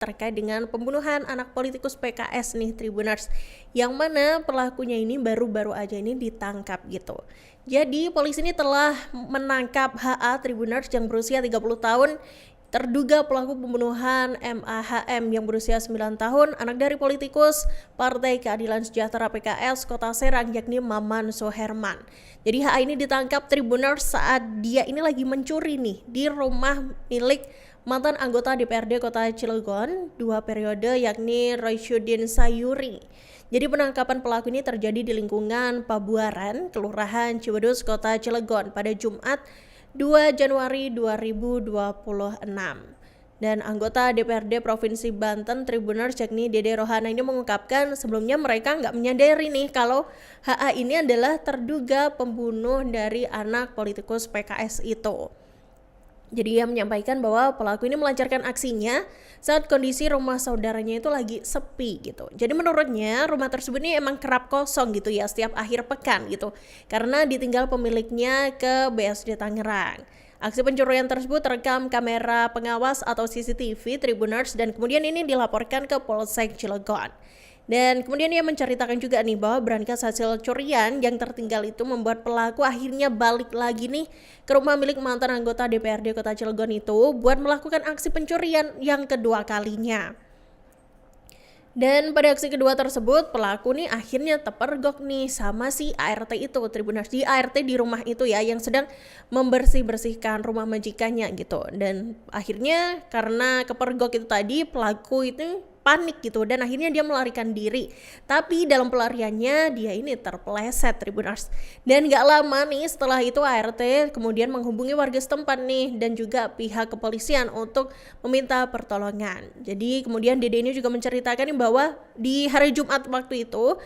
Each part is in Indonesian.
terkait dengan pembunuhan anak politikus PKS nih Tribuners, yang mana pelakunya ini baru-baru aja ini ditangkap gitu. Jadi polisi ini telah menangkap HA Tribuners yang berusia 30 tahun, terduga pelaku pembunuhan MAHM yang berusia 9 tahun, anak dari politikus Partai Keadilan Sejahtera PKS Kota Serang yakni Maman Soherman. Jadi HA ini ditangkap Tribuners saat dia ini lagi mencuri nih di rumah milik mantan anggota DPRD Kota Cilegon 2 periode yakni Roysyudin Sayuri. Jadi penangkapan pelaku ini terjadi di lingkungan Pabuaran, Kelurahan Ciwedus, Kota Cilegon pada Jumat 2 Januari 2026. Dan anggota DPRD Provinsi Banten Tribuners yakni Dede Rohana ini mengungkapkan sebelumnya mereka nggak menyadari nih kalau HA ini adalah terduga pembunuh dari anak politikus PKS itu. Jadi ia menyampaikan bahwa pelaku ini melancarkan aksinya saat kondisi rumah saudaranya itu lagi sepi gitu. Jadi menurutnya rumah tersebut ini emang kerap kosong gitu ya setiap akhir pekan gitu. Karena ditinggal pemiliknya ke BSD Tangerang. Aksi pencurian tersebut terekam kamera pengawas atau CCTV Tribuners dan kemudian ini dilaporkan ke Polsek Cilegon. Dan kemudian ia menceritakan juga nih bahwa berangkas hasil curian yang tertinggal itu membuat pelaku akhirnya balik lagi nih ke rumah milik mantan anggota DPRD Kota Cilegon itu buat melakukan aksi pencurian yang kedua kalinya. Dan pada aksi kedua tersebut pelaku nih akhirnya terpergok nih sama si ART itu Tribuners, di ART di rumah itu ya yang sedang membersih-bersihkan rumah majikannya gitu. Dan akhirnya karena kepergok itu tadi pelaku itu panik gitu dan akhirnya dia melarikan diri. Tapi dalam pelariannya dia ini terpeleset Tribuners. Dan gak lama nih setelah itu ART kemudian menghubungi warga setempat nih dan juga pihak kepolisian untuk meminta pertolongan. Jadi kemudian Dede ini juga menceritakan nih bahwa di hari Jumat waktu itu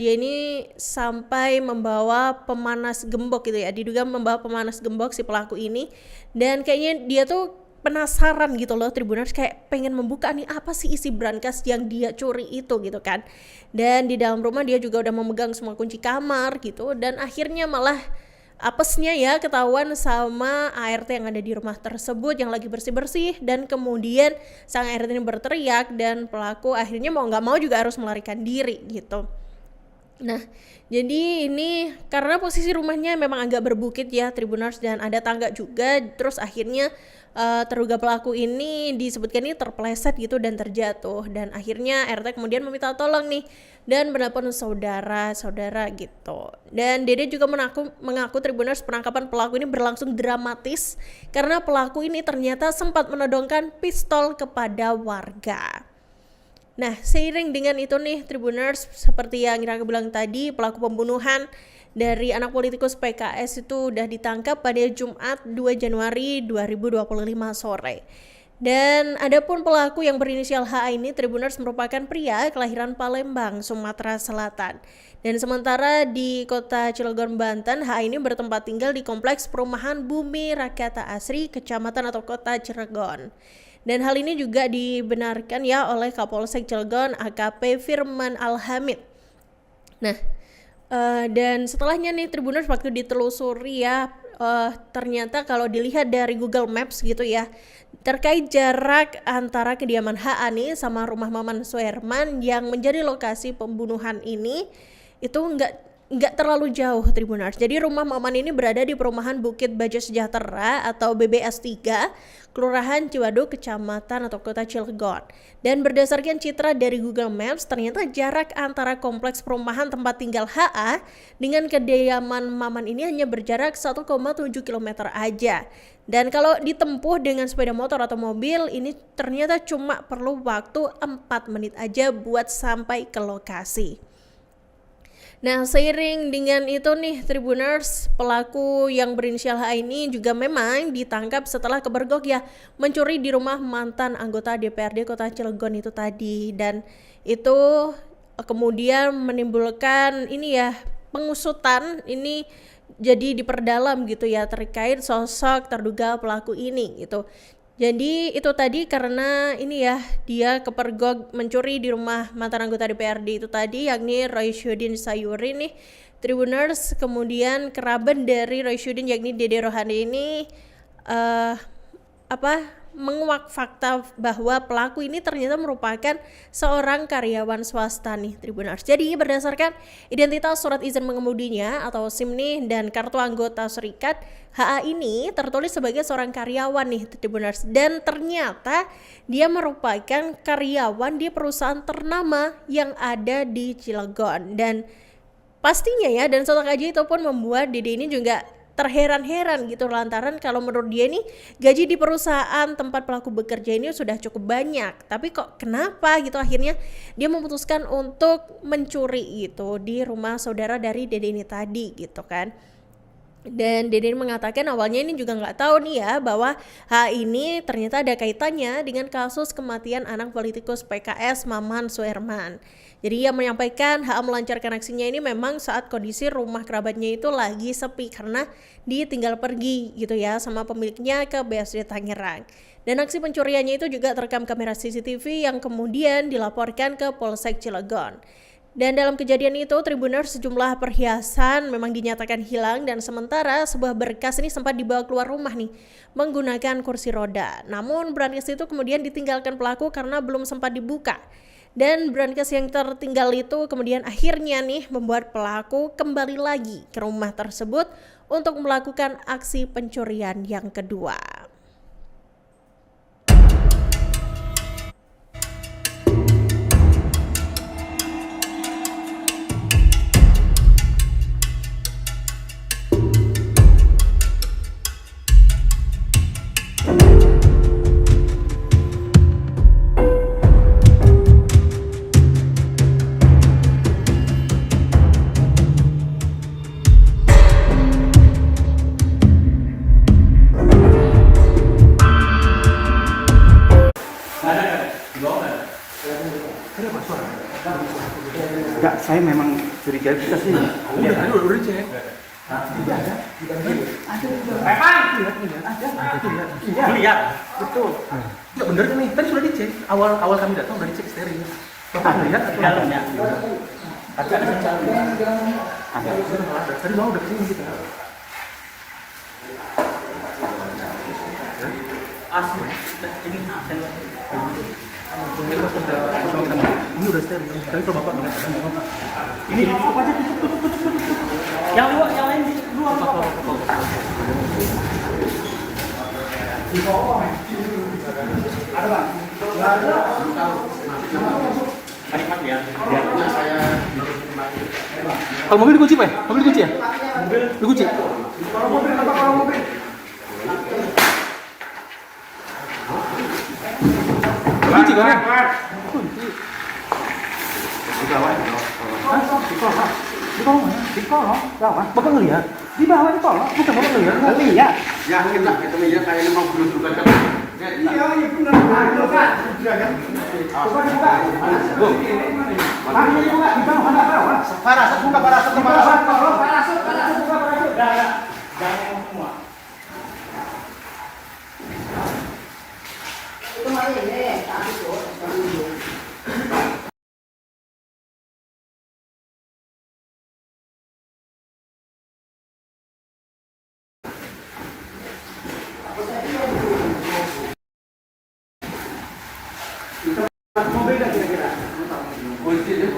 dia ini sampai membawa pemanas gembok gitu ya, diduga membawa pemanas gembok si pelaku ini. Dan kayaknya dia tuh penasaran gitu loh Tribuners, kayak pengen membuka nih apa sih isi brankas yang dia curi itu gitu kan. Dan di dalam rumah dia juga udah memegang semua kunci kamar gitu dan akhirnya malah apesnya ya ketahuan sama ART yang ada di rumah tersebut yang lagi bersih-bersih. Dan kemudian sang ART ini berteriak dan pelaku akhirnya mau gak mau juga harus melarikan diri gitu. Nah, jadi ini karena posisi rumahnya memang agak berbukit ya Tribuners dan ada tangga juga, terus akhirnya terduga pelaku ini disebutkan ini terpeleset gitu dan terjatuh dan akhirnya RT kemudian meminta tolong nih dan menelpon saudara-saudara gitu. Dan Dede juga mengaku Tribuners penangkapan pelaku ini berlangsung dramatis karena pelaku ini ternyata sempat menodongkan pistol kepada warga. Nah, seiring dengan itu nih Tribuners, seperti yang Ira bilang tadi, pelaku pembunuhan dari anak politikus PKS itu udah ditangkap pada Jumat 2 Januari 2025 sore. Dan adapun pelaku yang berinisial H ini Tribuners merupakan pria kelahiran Palembang, Sumatera Selatan. Dan sementara di Kota Cilegon, Banten, H ini bertempat tinggal di Kompleks Perumahan Bumi Rakyat Asri, Kecamatan atau Kota Cilegon. Dan hal ini juga dibenarkan ya oleh Kapolsek Cilegon AKP Firman Alhamid. Nah, dan setelahnya nih Tribuners waktu ditelusuri ya, ternyata kalau dilihat dari Google Maps gitu ya, terkait jarak antara kediaman HA nih sama rumah Maman Soherman yang menjadi lokasi pembunuhan ini itu nggak terlalu jauh Tribuners. Jadi rumah Maman ini berada di perumahan Bukit Baja Sejahtera atau BBS 3, Kelurahan Ciwaduk, Kecamatan atau Kota Cilegon. Dan berdasarkan citra dari Google Maps, ternyata jarak antara kompleks perumahan tempat tinggal HA dengan kediaman Maman ini hanya berjarak 1,7 km aja. Dan kalau ditempuh dengan sepeda motor atau mobil, ini ternyata cuma perlu waktu 4 menit aja buat sampai ke lokasi. Nah, seiring dengan itu nih Tribuners, pelaku yang berinisial H ini juga memang ditangkap setelah kepergok ya mencuri di rumah mantan anggota DPRD Kota Cilegon itu tadi. Dan itu kemudian menimbulkan ini ya pengusutan ini jadi diperdalam gitu ya terkait sosok terduga pelaku ini gitu. Jadi itu tadi karena ini ya dia kepergok mencuri di rumah mantan anggota DPRD itu tadi yakni Roysyudin Sayuri nih Tribuners. Kemudian kerabat dari Roysyudin yakni Dede Rohana ini menguak fakta bahwa pelaku ini ternyata merupakan seorang karyawan swasta nih Tribuners. Jadi berdasarkan identitas surat izin mengemudinya atau SIM nih dan kartu anggota serikat, HA ini tertulis sebagai seorang karyawan nih Tribuners, dan ternyata dia merupakan karyawan di perusahaan ternama yang ada di Cilegon. Dan pastinya ya, dan sontak aja itu pun membuat Dede ini juga terheran-heran gitu, lantaran kalau menurut dia nih gaji di perusahaan tempat pelaku bekerja ini sudah cukup banyak, tapi kok kenapa gitu akhirnya dia memutuskan untuk mencuri gitu di rumah saudara dari Dede ini tadi gitu kan. Dan Dede mengatakan awalnya ini juga nggak tahu nih ya bahwa hal ini ternyata ada kaitannya dengan kasus kematian anak politikus PKS Maman Suherman. Jadi ia menyampaikan HA melancarkan aksinya ini memang saat kondisi rumah kerabatnya itu lagi sepi karena ditinggal pergi gitu ya sama pemiliknya ke BSD Tangerang. Dan aksi pencuriannya itu juga terekam kamera CCTV yang kemudian dilaporkan ke Polsek Cilegon. Dan dalam kejadian itu Tribuners, sejumlah perhiasan memang dinyatakan hilang dan sementara sebuah berkas ini sempat dibawa keluar rumah nih menggunakan kursi roda. Namun berkas itu kemudian ditinggalkan pelaku karena belum sempat dibuka. Dan berkas yang tertinggal itu kemudian akhirnya nih membuat pelaku kembali lagi ke rumah tersebut untuk melakukan aksi pencurian yang kedua. Enggak, saya memang curiga kita sih. Udah cek. Tidak ada. Iya. Lihat. Betul. Ya bener kan nih. Tadi sudah dicek. Awal kami datang sudah dicek steril. Bapak lihat atau dalamnya? Tapi ada sensor. Ada. Tadi mau udah kesini kita. Asli. Ini ini udah steril. Tapi kalau bapak nggak ada, ini tutup aja, tutup. Yang lain di luar bapak. Di bawah. Ada bang? Nggak ada. Ya. Kalau mobil dikunci pak? Mobil dikunci ya? Mobil dikunci. Kalau mobil apa kalau mobil? Kunci kan? Kunci. Di bawah. Di bawah mana? Di kolong. Bawah. Bapak ngelihat? Di bawah di kolong. Bukan bapak ngelihat? Ngelihat. Ya kita lihat kayak 50 juga kan. Iya, benar. Buka. Buka. Bu. Mana buka? Di bawah ada bawah. Parasut buka parasut. Parasut buka parasut. Jangan semua. Itu mari ini, tak itu. Mobil dah kira-kira. Kunci dia.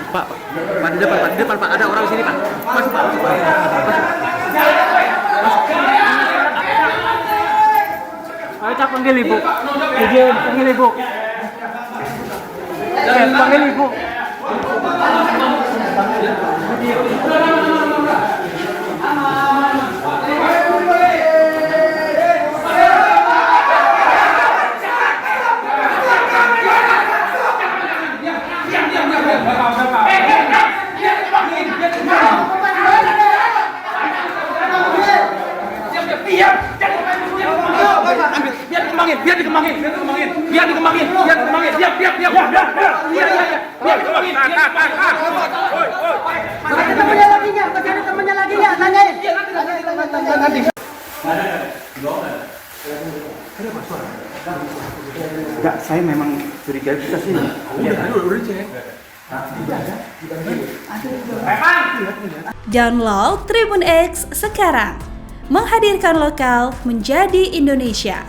Pak, di depan, Pak. Ada orang di sini, Pak. Masuk, Pak. Ayo, Cak, panggil Ibu. Izin, panggil Ibu. Panggil Ibu. Iya, biar dikembangin. Biar dikembangin. Masih ada temennya lagi nggak? Tanyain. Nanti. Enggak, saya memang curiga kita sih. Udah cek. Download Tribun X sekarang, menghadirkan lokal menjadi Indonesia.